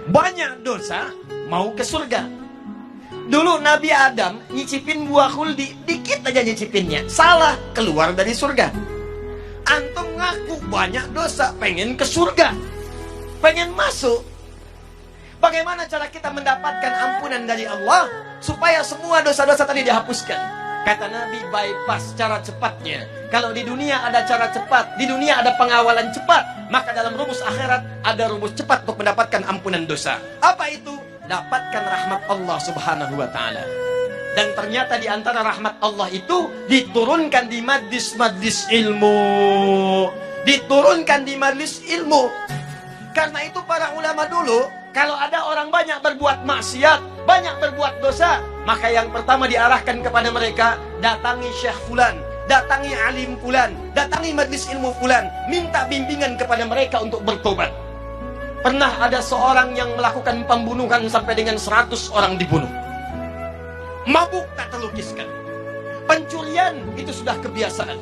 banyak dosa, mau ke surga. Dulu Nabi Adam nyicipin buah khuldi, dikit aja nyicipinnya, salah, keluar dari surga. Antum ngaku banyak dosa, pengen ke surga, pengen masuk. Bagaimana cara kita mendapatkan ampunan dari Allah supaya semua dosa-dosa tadi dihapuskan? Kata Nabi, bypass cara cepatnya. Kalau di dunia ada cara cepat, di dunia ada pengawalan cepat, maka dalam rumus akhirat ada rumus cepat untuk mendapatkan ampunan dosa. Apa itu? Dapatkan rahmat Allah subhanahu wa ta'ala. Dan ternyata di antara rahmat Allah itu diturunkan di majlis-majlis ilmu. Diturunkan di majlis ilmu. Karena itu para ulama dulu, kalau ada orang banyak berbuat maksiat, banyak berbuat dosa, maka yang pertama diarahkan kepada mereka, datangi Syekh Fulan, datangi alim Fulan, datangi majlis ilmu Fulan, minta bimbingan kepada mereka untuk bertobat. Pernah ada seorang yang melakukan pembunuhan sampai dengan 100 orang dibunuh. Mabuk tak terlukiskan. Pencurian itu sudah kebiasaan.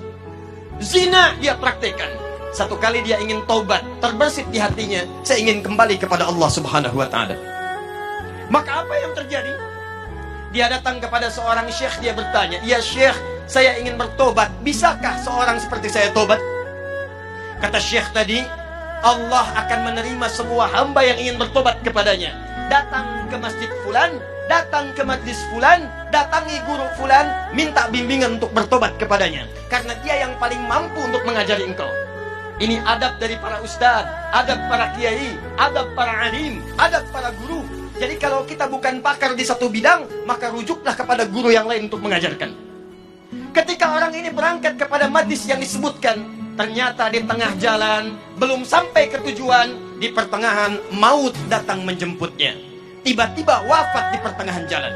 Zina dia praktekkan. Satu kali dia ingin taubat, terbersit di hatinya, saya ingin kembali kepada Allah subhanahu wa ta'ala. Maka apa yang terjadi? Dia datang kepada seorang syekh, dia bertanya, "Ya syekh, saya ingin bertobat, bisakah seorang seperti saya tobat?" Kata syekh tadi, Allah akan menerima semua hamba yang ingin bertobat kepadanya. Datang ke masjid Fulan, datang ke majlis Fulan, datangi guru Fulan, minta bimbingan untuk bertobat kepadanya. Karena dia yang paling mampu untuk mengajari engkau. Ini adab dari para ustadz, adab para kiai, adab para alim, adab para guru. Jadi kalau kita bukan pakar di satu bidang, maka rujuklah kepada guru yang lain untuk mengajarkan. Ketika orang ini berangkat kepada majlis yang disebutkan, ternyata di tengah jalan, belum sampai ke tujuan, di pertengahan maut datang menjemputnya. Tiba-tiba wafat di pertengahan jalan.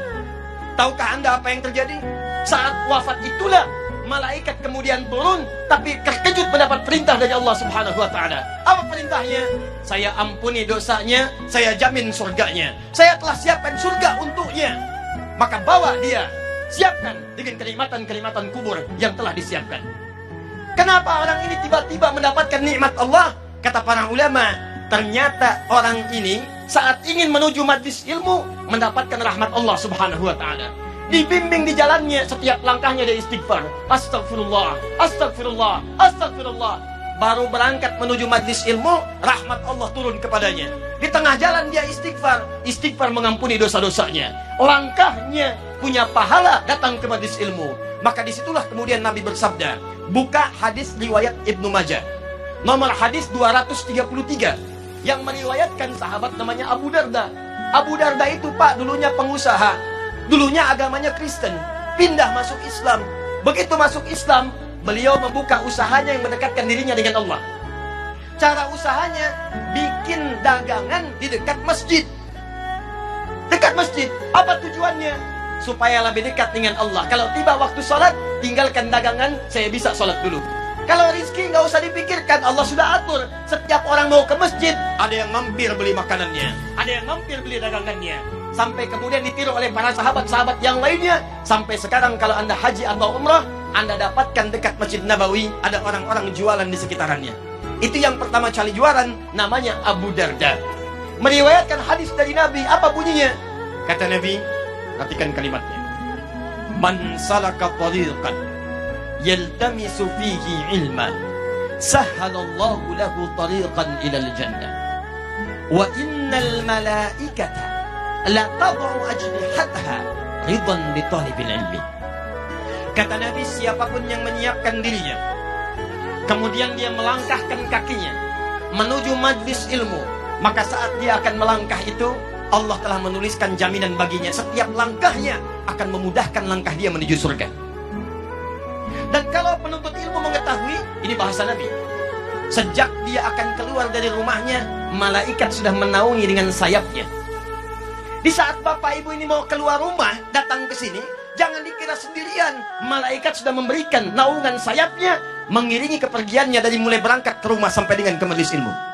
Tahukah Anda apa yang terjadi? Saat wafat itulah malaikat kemudian turun, tapi terkejut mendapat perintah dari Allah subhanahu wa ta'ala. Apa perintahnya? Saya ampuni dosanya, saya jamin surganya. Saya telah siapkan surga untuknya. Maka bawa dia, siapkan dengan kenikmatan-kenikmatan kubur yang telah disiapkan. Kenapa orang ini tiba-tiba mendapatkan nikmat Allah? Kata para ulama, ternyata orang ini saat ingin menuju majlis ilmu mendapatkan rahmat Allah subhanahu wa ta'ala. Dibimbing di jalannya, setiap langkahnya dia istighfar. Astagfirullah, astagfirullah, astagfirullah. Baru berangkat menuju majlis ilmu, rahmat Allah turun kepadanya. Di tengah jalan dia istighfar, istighfar mengampuni dosa-dosanya. Langkahnya punya pahala datang ke majlis ilmu. Maka disitulah kemudian Nabi bersabda, buka hadis riwayat Ibnu Majah, nomor hadis 233, yang meriwayatkan sahabat namanya Abu Darda. Abu Darda itu Pak dulunya pengusaha, dulunya agamanya Kristen, pindah masuk Islam. Begitu masuk Islam, beliau membuka usahanya yang mendekatkan dirinya dengan Allah. Cara usahanya, bikin dagangan di dekat masjid. Dekat masjid, apa tujuannya? Supaya lebih dekat dengan Allah. Kalau tiba waktu sholat, tinggalkan dagangan, saya bisa sholat dulu. Kalau rizki nggak usah dipikirkan, Allah sudah atur. Setiap orang mau ke masjid, ada yang mampir beli makanannya, ada yang mampir beli dagangannya. Sampai kemudian ditiru oleh para sahabat-sahabat yang lainnya. Sampai sekarang kalau Anda haji atau umrah, Anda dapatkan dekat Masjid Nabawi ada orang-orang jualan di sekitarannya. Itu yang pertama kali jualan, namanya Abu Darda. Meriwayatkan hadis dari Nabi, apa bunyinya? Kata Nabi, perhatikan kalimatnya. Man salaka tariqan yaltamisu fihi ilman, sahhalallahu lahu tariqan ilal jannah. Wa innal malaikata la tad'u ajnihataha ridan li talibil ilmi. Kata Nabi, siapapun yang menyiapkan dirinya, kemudian dia melangkahkan kakinya menuju majlis ilmu, maka saat dia akan melangkah itu, Allah telah menuliskan jaminan baginya. Setiap langkahnya akan memudahkan langkah dia menuju surga. Dan kalau penuntut ilmu mengetahui, ini bahasa Nabi, sejak dia akan keluar dari rumahnya, malaikat sudah menaungi dengan sayapnya. Di saat bapak ibu ini mau keluar rumah, datang ke sini, jangan dikira sendirian. Malaikat sudah memberikan naungan sayapnya, mengiringi kepergiannya dari mulai berangkat ke rumah sampai dengan ke majelis ilmu.